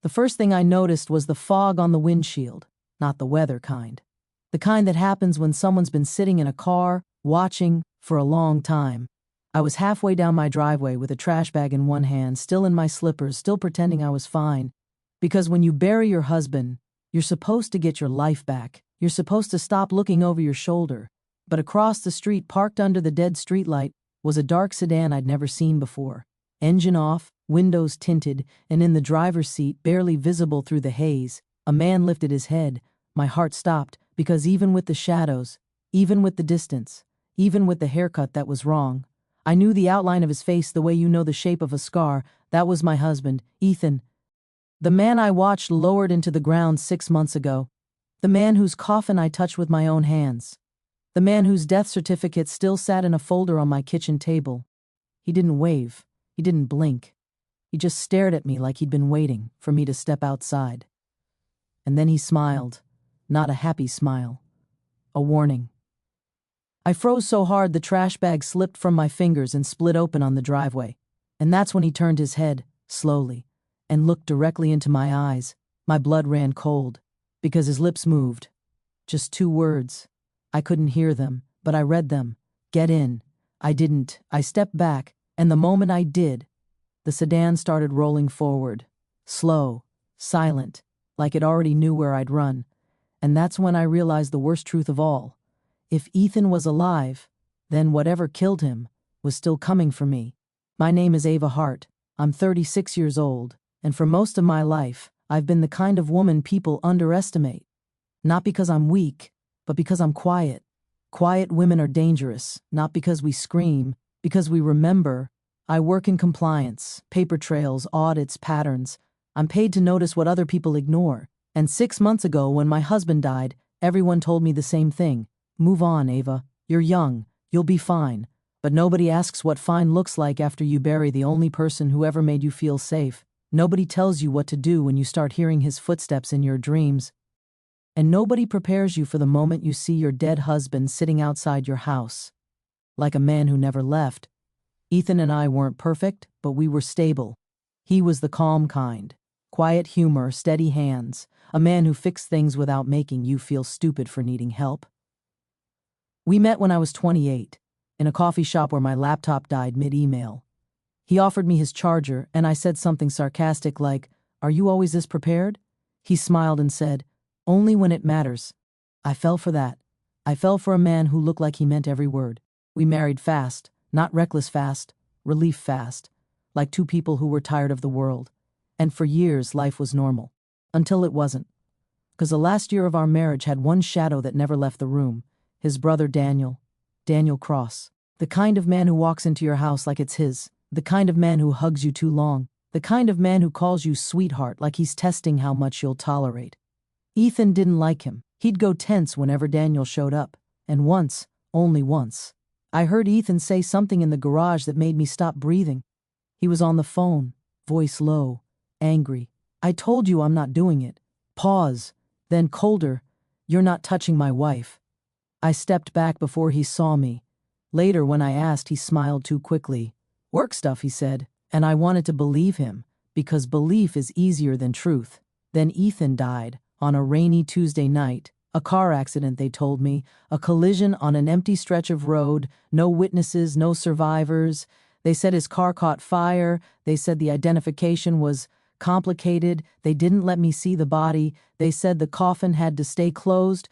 The first thing I noticed was the fog on the windshield, not the weather kind. The kind that happens when someone's been sitting in a car, watching, for a long time. I was halfway down my driveway with a trash bag in one hand, still in my slippers, still pretending I was fine. Because when you bury your husband, you're supposed to get your life back. You're supposed to stop looking over your shoulder. But across the street, parked under the dead streetlight, was a dark sedan I'd never seen before. Engine off, windows tinted, and in the driver's seat, barely visible through the haze, a man lifted his head. My heart stopped, because even with the shadows, even with the distance, even with the haircut that was wrong, I knew the outline of his face the way you know the shape of a scar. That was my husband, Ethan. The man I watched lowered into the ground 6 months ago. The man whose coffin I touched with my own hands. The man whose death certificate still sat in a folder on my kitchen table. He didn't wave. He didn't blink. He just stared at me like he'd been waiting for me to step outside. And then he smiled. Not a happy smile. A warning. I froze so hard the trash bag slipped from my fingers and split open on the driveway. And that's when he turned his head, slowly, and looked directly into my eyes. My blood ran cold, because his lips moved. Just 2 words. I couldn't hear them, but I read them. Get in. I didn't. I stepped back, and the moment I did, the sedan started rolling forward. Slow, silent, like it already knew where I'd run. And that's when I realized the worst truth of all. If Ethan was alive, then whatever killed him was still coming for me. My name is Ava Hart. I'm 36 years old, and for most of my life, I've been the kind of woman people underestimate. Not because I'm weak, but because I'm quiet. Quiet women are dangerous, not because we scream, because we remember. I work in compliance, paper trails, audits, patterns. I'm paid to notice what other people ignore. And 6 months ago, when my husband died, everyone told me the same thing. Move on, Ava. You're young. You'll be fine. But nobody asks what fine looks like after you bury the only person who ever made you feel safe. Nobody tells you what to do when you start hearing his footsteps in your dreams. And nobody prepares you for the moment you see your dead husband sitting outside your house. Like a man who never left. Ethan and I weren't perfect, but we were stable. He was the calm kind. Quiet humor, steady hands. A man who fixed things without making you feel stupid for needing help. We met when I was 28, in a coffee shop where my laptop died mid-email. He offered me his charger, and I said something sarcastic like, "Are you always this prepared?" He smiled and said, "Only when it matters." I fell for that. I fell for a man who looked like he meant every word. We married fast, not reckless fast, relief fast, like 2 people who were tired of the world. And for years, life was normal. Until it wasn't. Because the last year of our marriage had one shadow that never left the room. His brother Daniel Cross. The kind of man who walks into your house like it's his. The kind of man who hugs you too long. The kind of man who calls you sweetheart like he's testing how much you'll tolerate. Ethan didn't like him. He'd go tense whenever Daniel showed up. And once, only once, I heard Ethan say something in the garage that made me stop breathing. He was on the phone, voice low, angry. "I told you I'm not doing it." Pause. Then colder, "You're not touching my wife." I stepped back before he saw me. Later, when I asked, he smiled too quickly. "Work stuff," he said, and I wanted to believe him, because belief is easier than truth. Then Ethan died, on a rainy Tuesday night. A car accident, they told me, a collision on an empty stretch of road, no witnesses, no survivors. They said his car caught fire. They said the identification was complicated. They didn't let me see the body. They said the coffin had to stay closed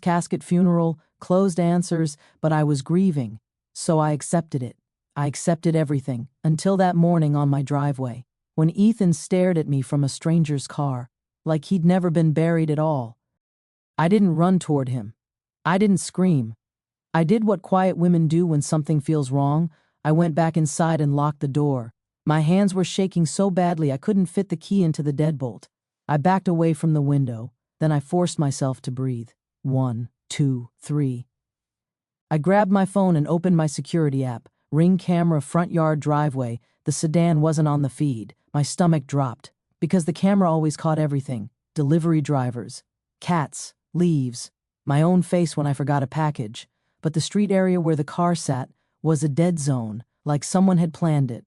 casket funeral, closed answers, but I was grieving. So I accepted it. I accepted everything, until that morning on my driveway, when Ethan stared at me from a stranger's car, like he'd never been buried at all. I didn't run toward him. I didn't scream. I did what quiet women do when something feels wrong. I went back inside and locked the door. My hands were shaking so badly I couldn't fit the key into the deadbolt. I backed away from the window. Then I forced myself to breathe. 1, 2, 3. I grabbed my phone and opened my security app. Ring camera, front yard, driveway. The sedan wasn't on the feed. My stomach dropped, because the camera always caught everything. Delivery drivers, cats, leaves, my own face when I forgot a package. But the street area where the car sat was a dead zone, like someone had planned it.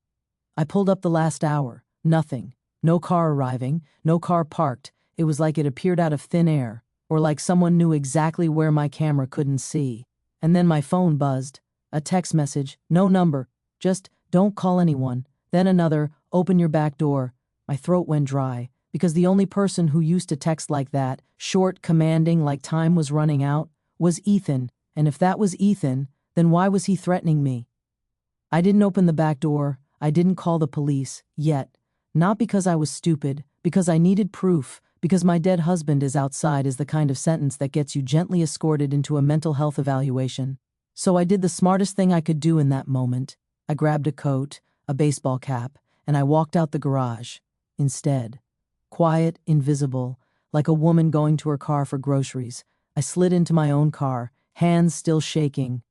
I pulled up the last hour. Nothing. No car arriving, no car parked. It was like it appeared out of thin air, or like someone knew exactly where my camera couldn't see. And then my phone buzzed. A text message, no number, just don't call anyone. Then another, open your back door. My throat went dry, because the only person who used to text like that, short, commanding, like time was running out, was Ethan. And if that was Ethan, then why was he threatening me? I didn't open the back door. I didn't call the police, yet. Not because I was stupid, because I needed proof, because my dead husband is outside is the kind of sentence that gets you gently escorted into a mental health evaluation. So I did the smartest thing I could do in that moment. I grabbed a coat, a baseball cap, and I walked out the garage. Instead, quiet, invisible, like a woman going to her car for groceries, I slid into my own car, hands still shaking,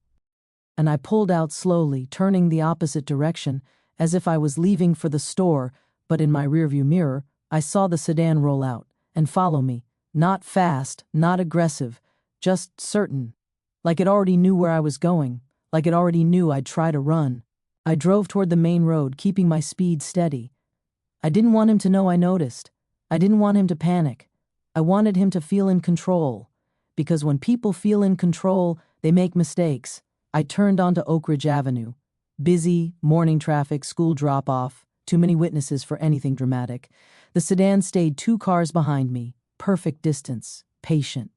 and I pulled out slowly, turning the opposite direction, as if I was leaving for the store, but in my rearview mirror, I saw the sedan roll out and follow me, not fast, not aggressive, just certain. Like it already knew where I was going, like it already knew I'd try to run. I drove toward the main road, keeping my speed steady. I didn't want him to know I noticed. I didn't want him to panic. I wanted him to feel in control. Because when people feel in control, they make mistakes. I turned onto Oak Ridge Avenue. Busy, morning traffic, school drop-off, too many witnesses for anything dramatic. The sedan stayed 2 cars behind me, perfect distance, patient.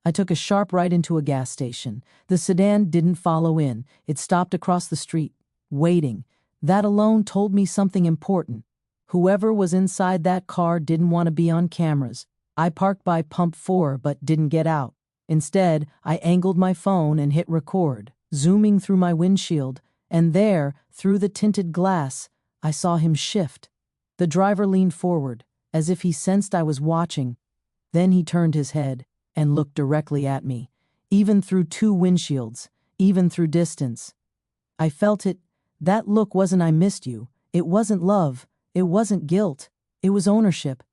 I took a sharp right into a gas station. The sedan didn't follow in. It stopped across the street, waiting. That alone told me something important. Whoever was inside that car didn't want to be on cameras. I parked by pump 4 but didn't get out. Instead, I angled my phone and hit record, zooming through my windshield, and there, through the tinted glass, I saw him shift. The driver leaned forward, as if he sensed I was watching. Then he turned his head and looked directly at me, even through 2 windshields, even through distance. I felt it. That look wasn't "I missed you." It wasn't love. It wasn't guilt. It was ownership.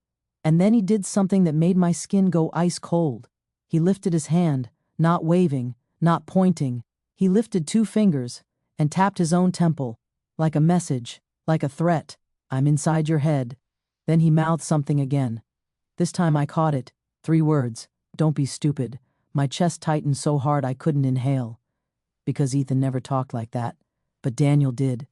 And then he did something that made my skin go ice cold. He lifted his hand, not waving, not pointing. He lifted 2 fingers and tapped his own temple, like a message, like a threat. "I'm inside your head." Then he mouthed something again. This time I caught it. 3 words. "Don't be stupid." My chest tightened so hard I couldn't inhale. Because Ethan never talked like that. But Daniel did.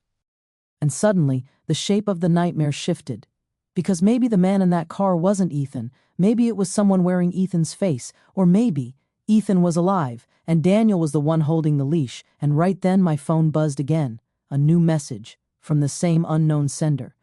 And suddenly, the shape of the nightmare shifted. Because maybe the man in that car wasn't Ethan. Maybe it was someone wearing Ethan's face. Or maybe Ethan was alive, and Daniel was the one holding the leash. And right then my phone buzzed again. A new message from the same unknown sender.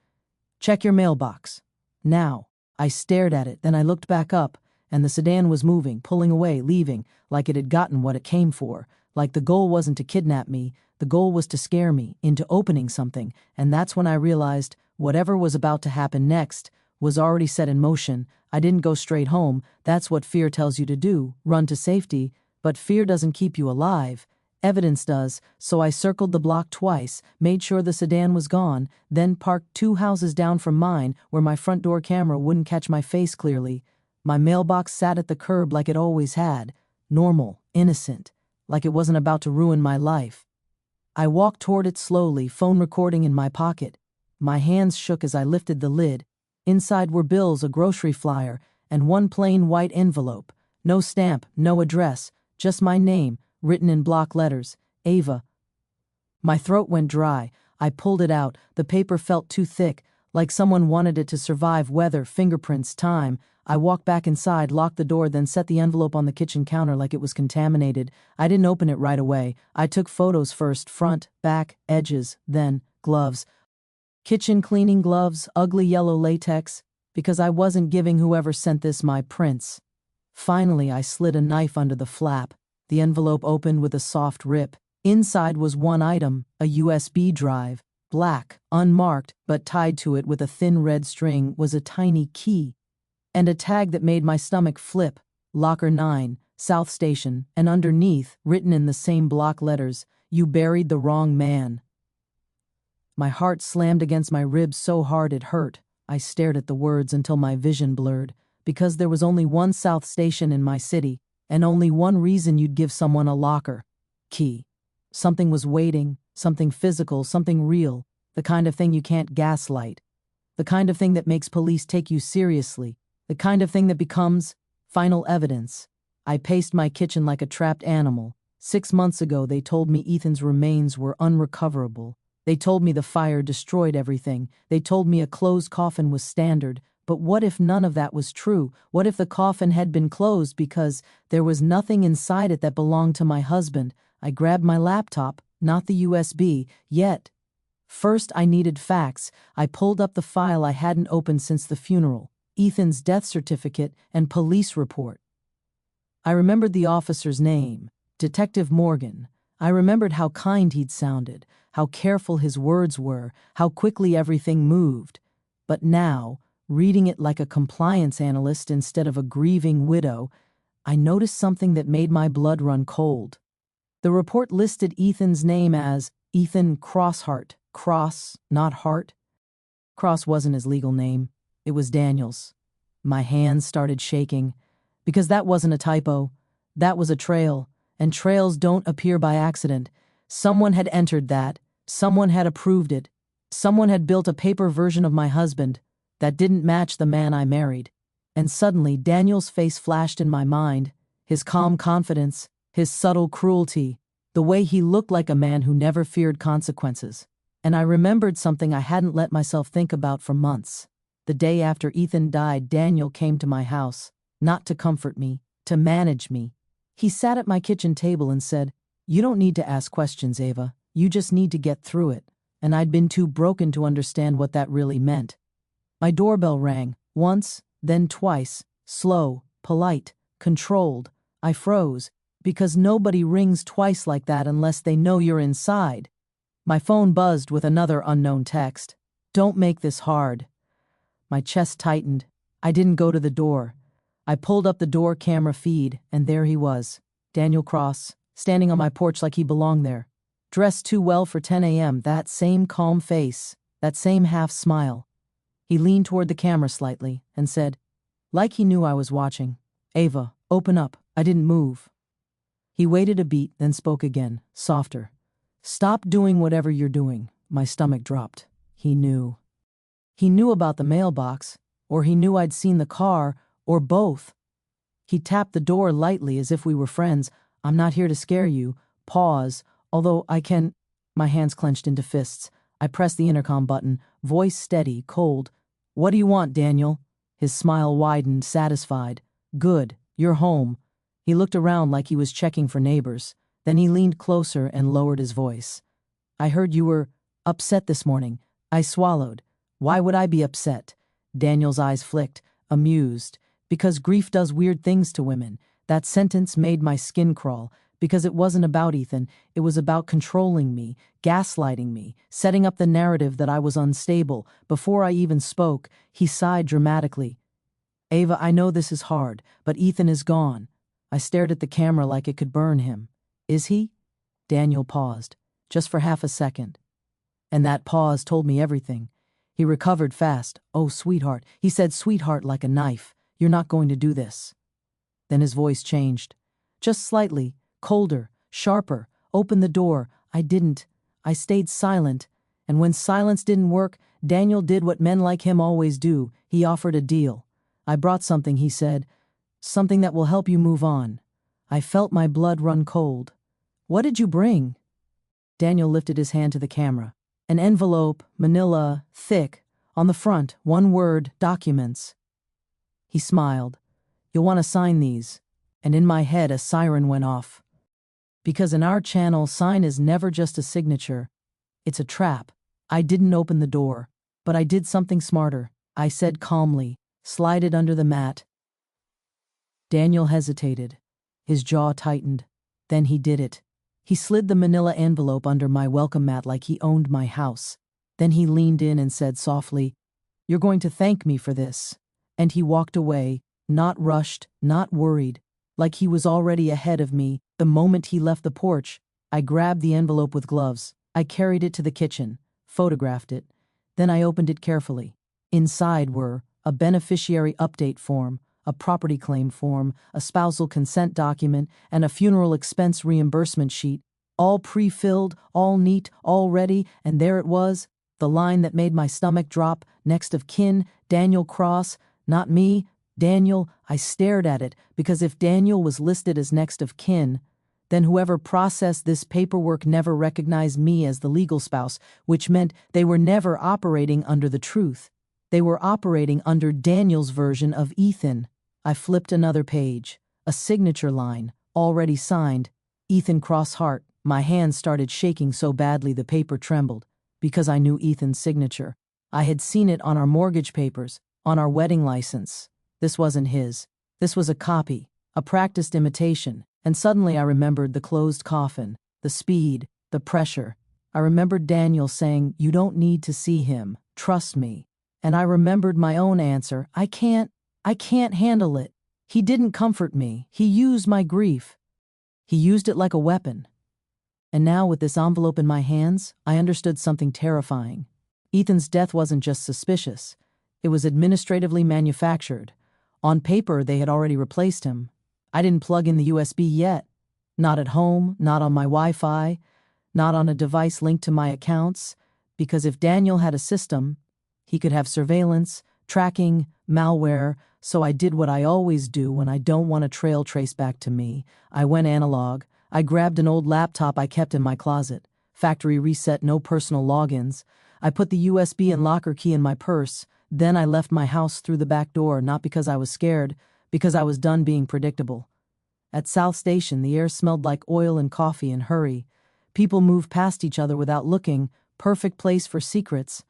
"Check your mailbox. Now." I stared at it, then I looked back up, and the sedan was moving, pulling away, leaving, like it had gotten what it came for. Like the goal wasn't to kidnap me, the goal was to scare me into opening something. And that's when I realized whatever was about to happen next was already set in motion. I didn't go straight home. That's what fear tells you to do, run to safety. But fear doesn't keep you alive. Evidence does. So I circled the block twice, made sure the sedan was gone, then parked 2 houses down from mine where my front door camera wouldn't catch my face clearly. My mailbox sat at the curb like it always had. Normal, innocent, like it wasn't about to ruin my life. I walked toward it slowly, phone recording in my pocket. My hands shook as I lifted the lid. Inside were bills, a grocery flyer, and 1 plain white envelope. No stamp, no address, just my name, written in block letters, Ava. My throat went dry. I pulled it out. The paper felt too thick, like someone wanted it to survive weather, fingerprints, time. I walked back inside, locked the door, then set the envelope on the kitchen counter like it was contaminated. I didn't open it right away. I took photos first, front, back, edges, then gloves. Kitchen cleaning gloves, ugly yellow latex, because I wasn't giving whoever sent this my prints. Finally, I slid a knife under the flap. The envelope opened with a soft rip. Inside was 1 item, a USB drive. Black, unmarked, but tied to it with a thin red string was a tiny key. And a tag that made my stomach flip. Locker 9, South Station, and underneath, written in the same block letters, "You buried the wrong man." My heart slammed against my ribs so hard it hurt. I stared at the words until my vision blurred. Because there was only 1 South Station in my city, and only 1 reason you'd give someone a locker. Key. Something was waiting, something physical, something real, the kind of thing you can't gaslight. the kind of thing that makes police take you seriously, the kind of thing that becomes final evidence. I paced my kitchen like a trapped animal. 6 months ago, they told me Ethan's remains were unrecoverable. They told me the fire destroyed everything. They told me a closed coffin was standard. But what if none of that was true? What if the coffin had been closed because there was nothing inside it that belonged to my husband? I grabbed my laptop, not the USB, yet. First, I needed facts. I pulled up the file I hadn't opened since the funeral, Ethan's death certificate and police report. I remembered the officer's name, Detective Morgan. I remembered how kind he'd sounded, how careful his words were, how quickly everything moved. But now, reading it like a compliance analyst instead of a grieving widow, I noticed something that made my blood run cold. The report listed Ethan's name as Ethan Crosshart. Cross, not Hart. Cross wasn't his legal name. It was Daniel's. My hands started shaking, because that wasn't a typo. That was a trail, and trails don't appear by accident. Someone had entered that. Someone had approved it. Someone had built a paper version of my husband that didn't match the man I married. And suddenly Daniel's face flashed in my mind, his calm confidence, his subtle cruelty, the way he looked like a man who never feared consequences. And I remembered something I hadn't let myself think about for months. The day after Ethan died, Daniel came to my house, not to comfort me, to manage me. He sat at my kitchen table and said, "You don't need to ask questions, Ava. You just need to get through it." And I'd been too broken to understand what that really meant. My doorbell rang, once, then twice, slow, polite, controlled. I froze, because nobody rings twice like that unless they know you're inside. My phone buzzed with another unknown text. "Don't make this hard." My chest tightened. I didn't go to the door. I pulled up the door camera feed, and there he was, Daniel Cross, standing on my porch like he belonged there. Dressed too well for 10 a.m., that same calm face, that same half smile. He leaned toward the camera slightly and said, like he knew I was watching, "Ava, open up. I didn't move." He waited a beat, then spoke again, softer. "Stop doing whatever you're doing." My stomach dropped. He knew. He knew about the mailbox, or he knew I'd seen the car, or both. He tapped the door lightly as if we were friends. "I'm not here to scare you." Pause. "Although I can—" My hands clenched into fists. I pressed the intercom button, voice steady, cold. "What do you want, Daniel?" His smile widened, satisfied. "Good. You're home." He looked around like he was checking for neighbors. Then he leaned closer and lowered his voice. "I heard you were upset this morning." I swallowed. "Why would I be upset?" Daniel's eyes flicked, amused. "Because grief does weird things to women." That sentence made my skin crawl. Because it wasn't about Ethan, it was about controlling me, gaslighting me, setting up the narrative that I was unstable. Before I even spoke, he sighed dramatically. "Ava, I know this is hard, but Ethan is gone." I stared at the camera like it could burn him. "Is he?" Daniel paused, just for half a second. And that pause told me everything. He recovered fast. "Oh, sweetheart." He said sweetheart like a knife. "You're not going to do this." Then his voice changed. Just slightly. Colder, sharper. "Open the door." I didn't. I stayed silent. And when silence didn't work, Daniel did what men like him always do. He offered a deal. "I brought something," he said. "Something that will help you move on." I felt my blood run cold. "What did you bring?" Daniel lifted his hand to the camera. An envelope, manila, thick. On the front, one word, documents. He smiled. "You'll want to sign these." And in my head, a siren went off. Because in our channel, sign is never just a signature. It's a trap. I didn't open the door, but I did something smarter. I said calmly, "Slide it under the mat." Daniel hesitated. His jaw tightened. Then he did it. He slid the manila envelope under my welcome mat like he owned my house. Then he leaned in and said softly, "You're going to thank me for this." And he walked away, not rushed, not worried, like he was already ahead of me. The moment he left the porch, I grabbed the envelope with gloves. I carried it to the kitchen, photographed it. Then I opened it carefully. Inside were a beneficiary update form, a property claim form, a spousal consent document, and a funeral expense reimbursement sheet, all pre-filled, all neat, all ready, and there it was, The line that made my stomach drop, next of kin, Daniel Cross, not me, Daniel. I stared at it, because if Daniel was listed as next of kin, then whoever processed this paperwork never recognized me as the legal spouse, which meant they were never operating under the truth. They were operating under Daniel's version of Ethan. I flipped another page. A signature line, already signed. Ethan Cross Hart. My hands started shaking so badly the paper trembled, because I knew Ethan's signature. I had seen it on our mortgage papers, on our wedding license. This wasn't his. This was a copy, a practiced imitation, and suddenly I remembered the closed coffin, the speed, the pressure. I remembered Daniel saying, "You don't need to see him, trust me." And I remembered my own answer, I can't handle it. He didn't comfort me, he used my grief. He used it like a weapon. And now, with this envelope in my hands, I understood something terrifying. Ethan's death wasn't just suspicious. It was administratively manufactured. On paper, they had already replaced him. I didn't plug in the USB yet. Not at home, not on my Wi-Fi, not on a device linked to my accounts, because if Daniel had a system, he could have surveillance, tracking, malware, so I did what I always do when I don't want a trail traced back to me. I went analog. I grabbed an old laptop I kept in my closet. Factory reset, no personal logins. I put the USB and locker key in my purse. Then I left my house through the back door, not because I was scared, because I was done being predictable. At South Station, the air smelled like oil and coffee and hurry. People moved past each other without looking, perfect place for secrets.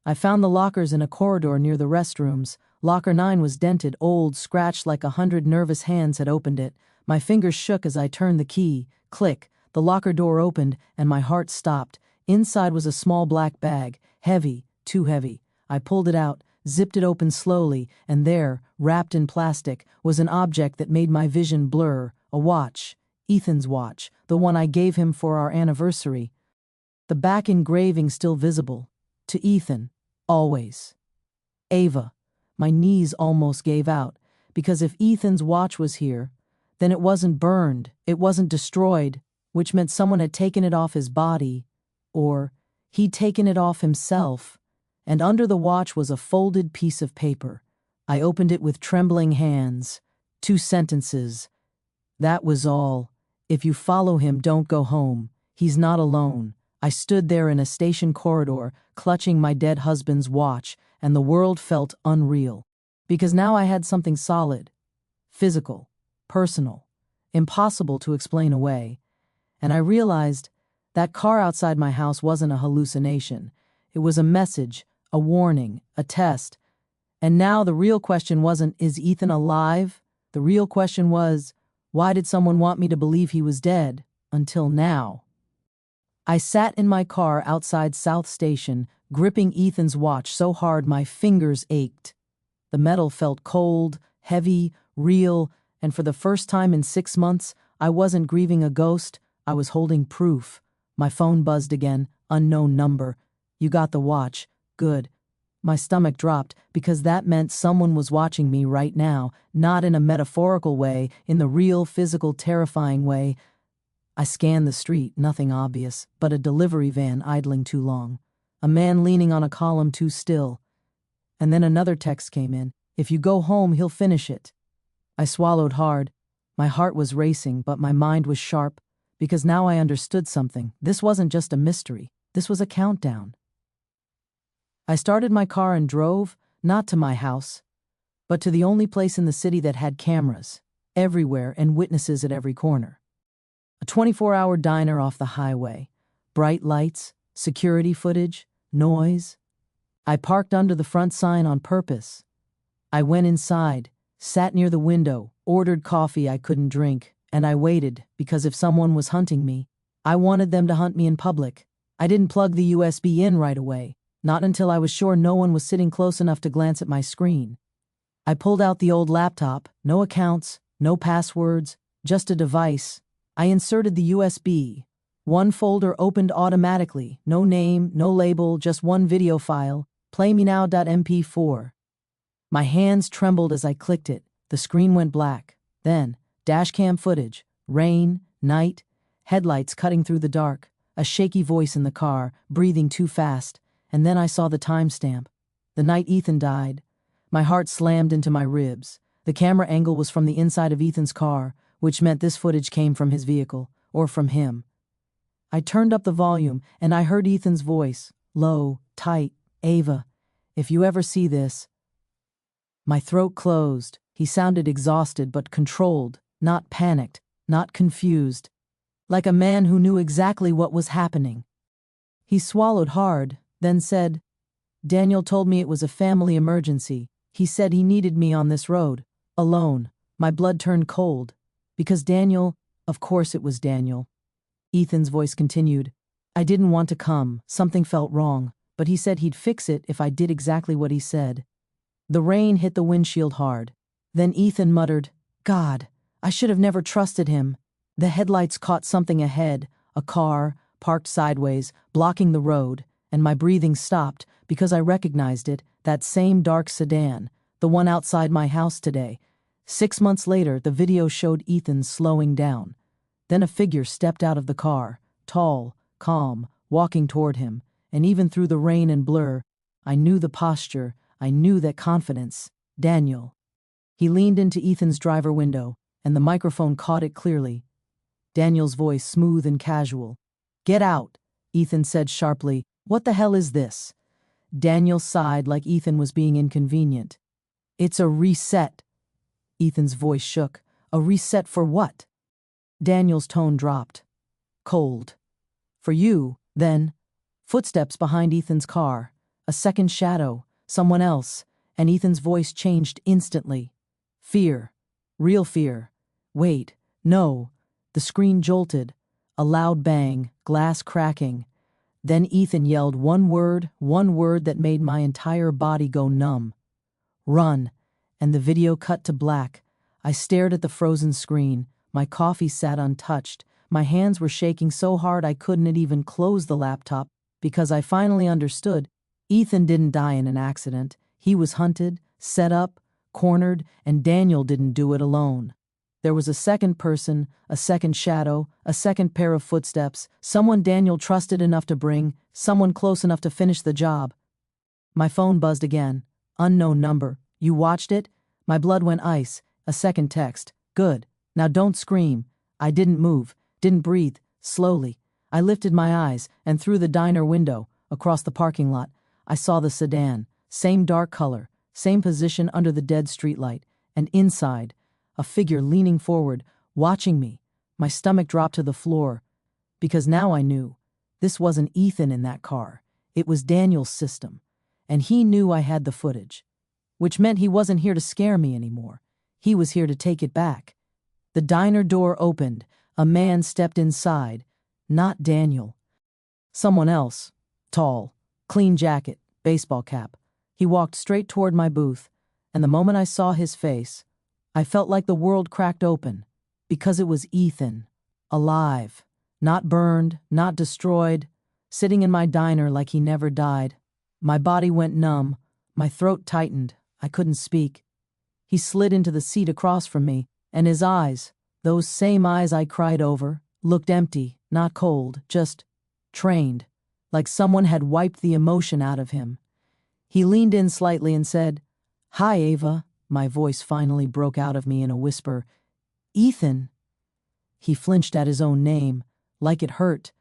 I found the lockers in a corridor near the restrooms. Locker 9 was dented, old, scratched like 100 nervous hands had opened it. My fingers shook as I turned the key. Click. The locker door opened, and my heart stopped. Inside was a small black bag, heavy, too heavy. I pulled it out, zipped it open slowly, and there, wrapped in plastic, was an object that made my vision blur. A watch. Ethan's watch, the one I gave him for our anniversary. The back engraving still visible. To Ethan. Always. Ava. My knees almost gave out, because if Ethan's watch was here, then it wasn't burned, it wasn't destroyed, which meant someone had taken it off his body, or he'd taken it off himself, and under the watch was a folded piece of paper. I opened it with trembling hands. 2 sentences. That was all. If you follow him, don't go home. He's not alone. I stood there in a station corridor, clutching my dead husband's watch, and the world felt unreal. Because now I had something solid, physical, personal, impossible to explain away. And I realized that car outside my house wasn't a hallucination. It was a message, a warning, a test. And now the real question wasn't, is Ethan alive? The real question was, why did someone want me to believe he was dead? Until now. I sat in my car outside South Station, gripping Ethan's watch so hard my fingers ached. The metal felt cold, heavy, real, and for the first time in 6 months, I wasn't grieving a ghost, I was holding proof. My phone buzzed again, unknown number. You got the watch. Good. My stomach dropped, because that meant someone was watching me right now, not in a metaphorical way, in the real, physical, terrifying way. I scanned the street, nothing obvious, but a delivery van idling too long. A man leaning on a column too still. And then another text came in. If you go home, he'll finish it. I swallowed hard. My heart was racing, but my mind was sharp, because now I understood something. This wasn't just a mystery. This was a countdown. I started my car and drove, not to my house, but to the only place in the city that had cameras, everywhere, and witnesses at every corner. A 24-hour diner off the highway. Bright lights, security footage, noise. I parked under the front sign on purpose. I went inside, sat near the window, ordered coffee I couldn't drink, and I waited, because if someone was hunting me, I wanted them to hunt me in public. I didn't plug the USB in right away, not until I was sure no one was sitting close enough to glance at my screen. I pulled out the old laptop, no accounts, no passwords, just a device. I inserted the USB. One folder opened automatically, no name, no label, just one video file, playmenow.mp4. My hands trembled as I clicked it. The screen went black. Then, dashcam footage, rain, night, headlights cutting through the dark, a shaky voice in the car, breathing too fast, and then I saw the timestamp. The night Ethan died. My heart slammed into my ribs. The camera angle was from the inside of Ethan's car, which meant this footage came from his vehicle, or from him. I turned up the volume, and I heard Ethan's voice, low, tight. "Ava, if you ever see this." My throat closed. He sounded exhausted but controlled, not panicked, not confused. Like a man who knew exactly what was happening. He swallowed hard, then said, "Daniel told me it was a family emergency. He said he needed me on this road, alone." My blood turned cold. Because Daniel, of course it was Daniel. Ethan's voice continued, "I didn't want to come, something felt wrong, but he said he'd fix it if I did exactly what he said." The rain hit the windshield hard. Then Ethan muttered, "God, I should have never trusted him." The headlights caught something ahead, a car, parked sideways, blocking the road, and my breathing stopped because I recognized it, that same dark sedan, the one outside my house today. 6 months later, the video showed Ethan slowing down. Then a figure stepped out of the car, tall, calm, walking toward him, and even through the rain and blur, I knew the posture, I knew that confidence. Daniel. He leaned into Ethan's driver window, and the microphone caught it clearly. Daniel's voice smooth and casual. "Get out," Ethan said sharply. "What the hell is this?" Daniel sighed like Ethan was being inconvenient. "It's a reset." Ethan's voice shook. "A reset for what?" Daniel's tone dropped. "Cold. For you, then." Footsteps behind Ethan's car. A second shadow. Someone else. And Ethan's voice changed instantly. Fear. Real fear. Wait. No. The screen jolted. A loud bang. Glass cracking. Then Ethan yelled one word that made my entire body go numb. "Run." And the video cut to black. I stared at the frozen screen. My coffee sat untouched. My hands were shaking so hard I couldn't even close the laptop because I finally understood. Ethan didn't die in an accident. He was hunted, set up, cornered, and Daniel didn't do it alone. There was a second person, a second shadow, a second pair of footsteps, someone Daniel trusted enough to bring, someone close enough to finish the job. My phone buzzed again. Unknown number. "You watched it?" My blood went ice. A second text. "Good. Now don't scream." I didn't move, didn't breathe. Slowly, I lifted my eyes, and through the diner window, across the parking lot, I saw the sedan. Same dark color, same position under the dead streetlight, and inside, a figure leaning forward, watching me. My stomach dropped to the floor, because now I knew. This wasn't Ethan in that car. It was Daniel's system, and he knew I had the footage. Which meant he wasn't here to scare me anymore. He was here to take it back. The diner door opened. A man stepped inside. Not Daniel. Someone else. Tall. Clean jacket. Baseball cap. He walked straight toward my booth, and the moment I saw his face, I felt like the world cracked open. Because it was Ethan. Alive. Not burned, not destroyed. Sitting in my diner like he never died. My body went numb. My throat tightened. I couldn't speak. He slid into the seat across from me, and his eyes, those same eyes I cried over, looked empty, not cold, just trained, like someone had wiped the emotion out of him. He leaned in slightly and said, "Hi, Ava." My voice finally broke out of me in a whisper. "Ethan." He flinched at his own name, like it hurt.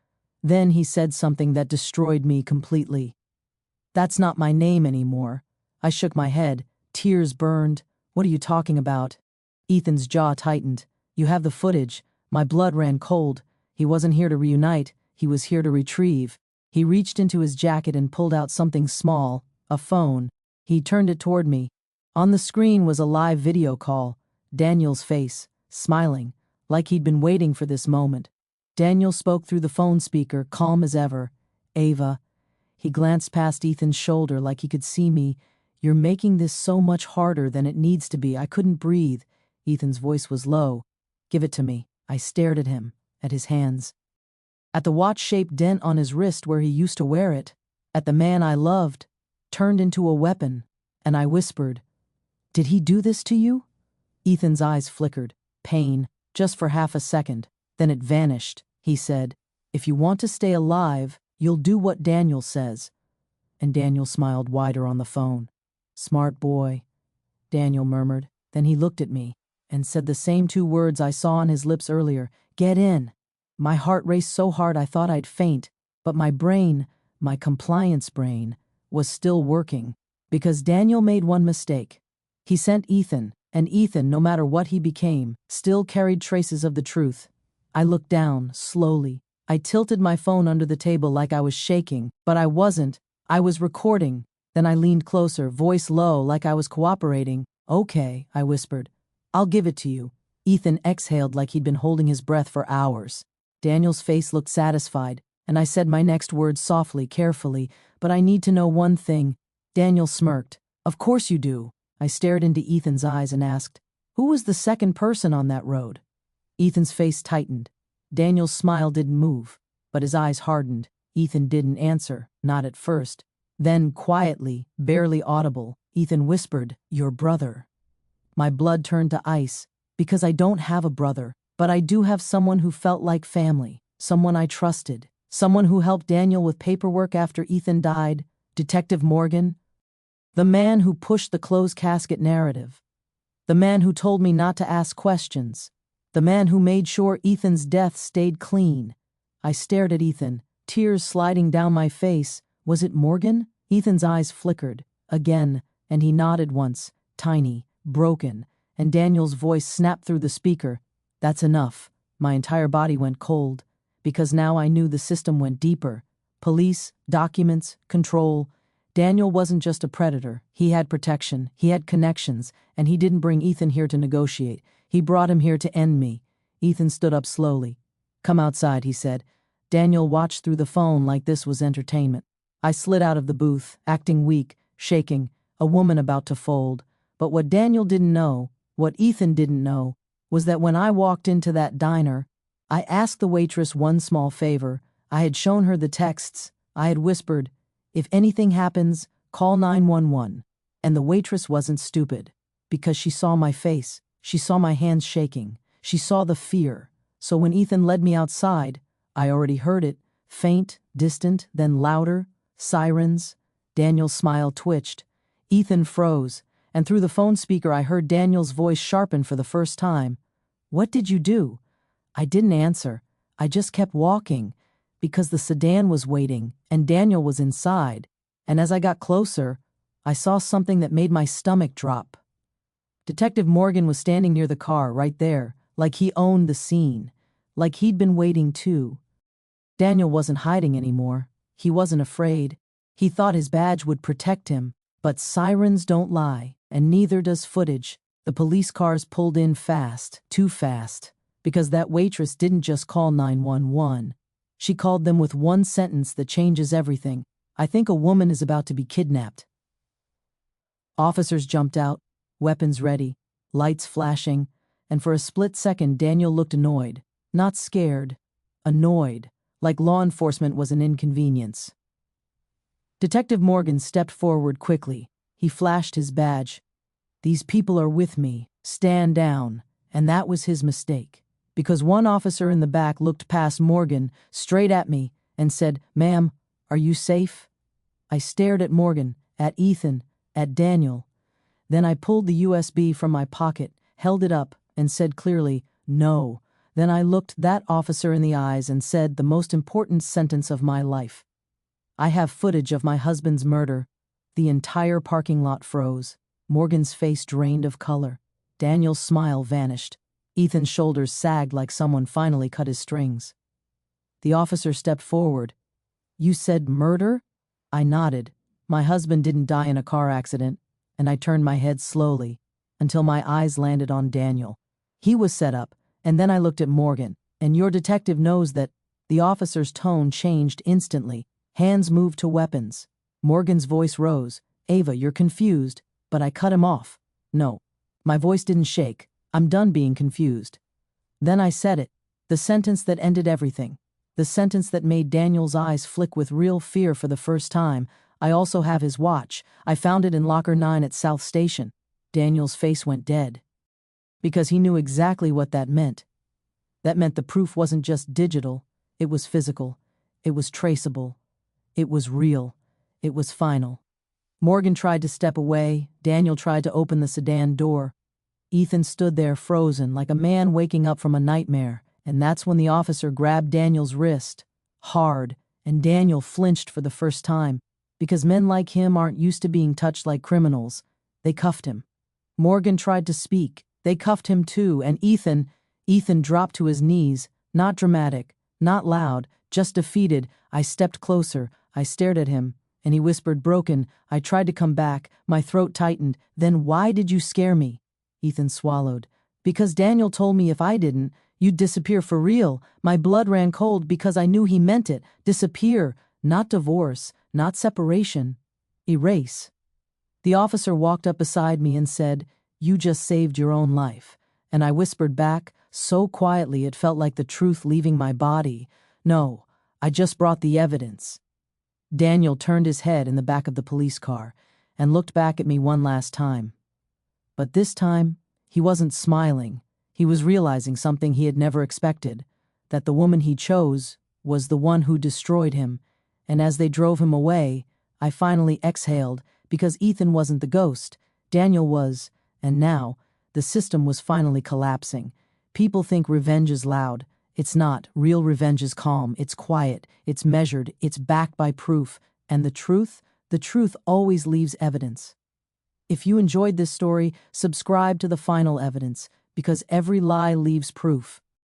Then he said something that destroyed me completely. "That's not my name anymore." I shook my head. Tears burned. "What are you talking about?" Ethan's jaw tightened. "You have the footage." My blood ran cold. He wasn't here to reunite. He was here to retrieve. He reached into his jacket and pulled out something small, a phone. He turned it toward me. On the screen was a live video call. Daniel's face, smiling, like he'd been waiting for this moment. Daniel spoke through the phone speaker, calm as ever. "Ava." He glanced past Ethan's shoulder like he could see me. "You're making this so much harder than it needs to be." I couldn't breathe. Ethan's voice was low. "Give it to me." I stared at him, at his hands. At the watch-shaped dent on his wrist where he used to wear it. At the man I loved, turned into a weapon. And I whispered, "Did he do this to you?" Ethan's eyes flickered. Pain, just for half a second. Then it vanished. He said, "If you want to stay alive, you'll do what Daniel says." and Daniel smiled wider on the phone. "Smart boy," Daniel murmured. Then he looked at me and said the same two words I saw on his lips earlier, "Get in." My heart raced so hard I thought I'd faint, but my brain, my compliance brain, was still working, because Daniel made one mistake. He sent Ethan, and Ethan, no matter what he became, still carried traces of the truth. I looked down, slowly. I tilted my phone under the table like I was shaking, but I wasn't. I was recording. Then I leaned closer, voice low, like I was cooperating. "Okay," I whispered. "I'll give it to you." Ethan exhaled like he'd been holding his breath for hours. Daniel's face looked satisfied, and I said my next words softly, carefully, "But I need to know one thing." Daniel smirked. "Of course you do." I stared into Ethan's eyes and asked, "Who was the second person on that road?" Ethan's face tightened. Daniel's smile didn't move, but his eyes hardened. Ethan didn't answer, not at first. Then, quietly, barely audible, Ethan whispered, "Your brother." My blood turned to ice, because I don't have a brother, but I do have someone who felt like family, someone I trusted, someone who helped Daniel with paperwork after Ethan died, Detective Morgan, the man who pushed the closed casket narrative, the man who told me not to ask questions, the man who made sure Ethan's death stayed clean. I stared at Ethan, tears sliding down my face. Was it Morgan? Ethan's eyes flickered, again, and he nodded once, tiny, broken, and Daniel's voice snapped through the speaker. "That's enough." My entire body went cold, because now I knew the system went deeper. Police, documents, control. Daniel wasn't just a predator. He had protection, he had connections, and he didn't bring Ethan here to negotiate. He brought him here to end me. Ethan stood up slowly. "Come outside," he said. Daniel watched through the phone like this was entertainment. I slid out of the booth, acting weak, shaking, a woman about to fold. But what Daniel didn't know, what Ethan didn't know, was that when I walked into that diner, I asked the waitress one small favor. I had shown her the texts. I had whispered, "If anything happens, call 911. And the waitress wasn't stupid, because she saw my face. She saw my hands shaking. She saw the fear. So when Ethan led me outside, I already heard it, faint, distant, then louder. Sirens. Daniel's smile twitched. Ethan froze, and through the phone speaker I heard Daniel's voice sharpen for the first time. "What did you do?" I didn't answer. I just kept walking, because the sedan was waiting, and Daniel was inside. And as I got closer, I saw something that made my stomach drop. Detective Morgan was standing near the car, right there, like he owned the scene, like he'd been waiting too. Daniel wasn't hiding anymore. He wasn't afraid. He thought his badge would protect him, but sirens don't lie, and neither does footage. The police cars pulled in fast, too fast, because that waitress didn't just call 911. She called them with one sentence that changes everything. "I think a woman is about to be kidnapped." Officers jumped out, weapons ready, lights flashing, and for a split second Daniel looked annoyed, not scared, annoyed, like law enforcement was an inconvenience. Detective Morgan stepped forward quickly. He flashed his badge. "These people are with me. Stand down." And that was his mistake, because one officer in the back looked past Morgan, straight at me, and said, "Ma'am, are you safe?" I stared at Morgan, at Ethan, at Daniel. Then I pulled the USB from my pocket, held it up, and said clearly, "No." Then I looked that officer in the eyes and said the most important sentence of my life. "I have footage of my husband's murder." The entire parking lot froze. Morgan's face drained of color. Daniel's smile vanished. Ethan's shoulders sagged like someone finally cut his strings. The officer stepped forward. "You said murder?" I nodded. "My husband didn't die in a car accident," and I turned my head slowly, until my eyes landed on Daniel. He was set up, and then I looked at Morgan. "And your detective knows that." The officer's tone changed instantly. Hands moved to weapons. Morgan's voice rose. "Ava, you're confused." But I cut him off. "No." My voice didn't shake. "I'm done being confused." Then I said it. The sentence that ended everything. The sentence that made Daniel's eyes flick with real fear for the first time. "I also have his watch. I found it in locker 9 at South Station." Daniel's face went dead, because he knew exactly what that meant. That meant the proof wasn't just digital. It was physical. It was traceable. It was real. It was final. Morgan tried to step away. Daniel tried to open the sedan door. Ethan stood there frozen, like a man waking up from a nightmare, and that's when the officer grabbed Daniel's wrist. Hard, and Daniel flinched for the first time, because men like him aren't used to being touched like criminals. They cuffed him. Morgan tried to speak. They cuffed him too, and Ethan dropped to his knees, not dramatic, not loud, just defeated. I stepped closer. I stared at him, and he whispered broken. I tried to come back. My throat tightened. Then why did you scare me? Ethan swallowed. Because Daniel told me if I didn't, you'd disappear for real. My blood ran cold because I knew he meant it. Disappear, not divorce, not separation. Erase. The officer walked up beside me and said, "You just saved your own life." And I whispered back, so quietly it felt like the truth leaving my body, "No, I just brought the evidence." Daniel turned his head in the back of the police car and looked back at me one last time. But this time, he wasn't smiling. He was realizing something he had never expected, that the woman he chose was the one who destroyed him. And as they drove him away, I finally exhaled, because Ethan wasn't the ghost. Daniel was, and now, the system was finally collapsing. People think revenge is loud. It's not. Real revenge is calm. It's quiet. It's measured. It's backed by proof. And the truth always leaves evidence. If you enjoyed this story, subscribe to The Final Evidence, because every lie leaves proof.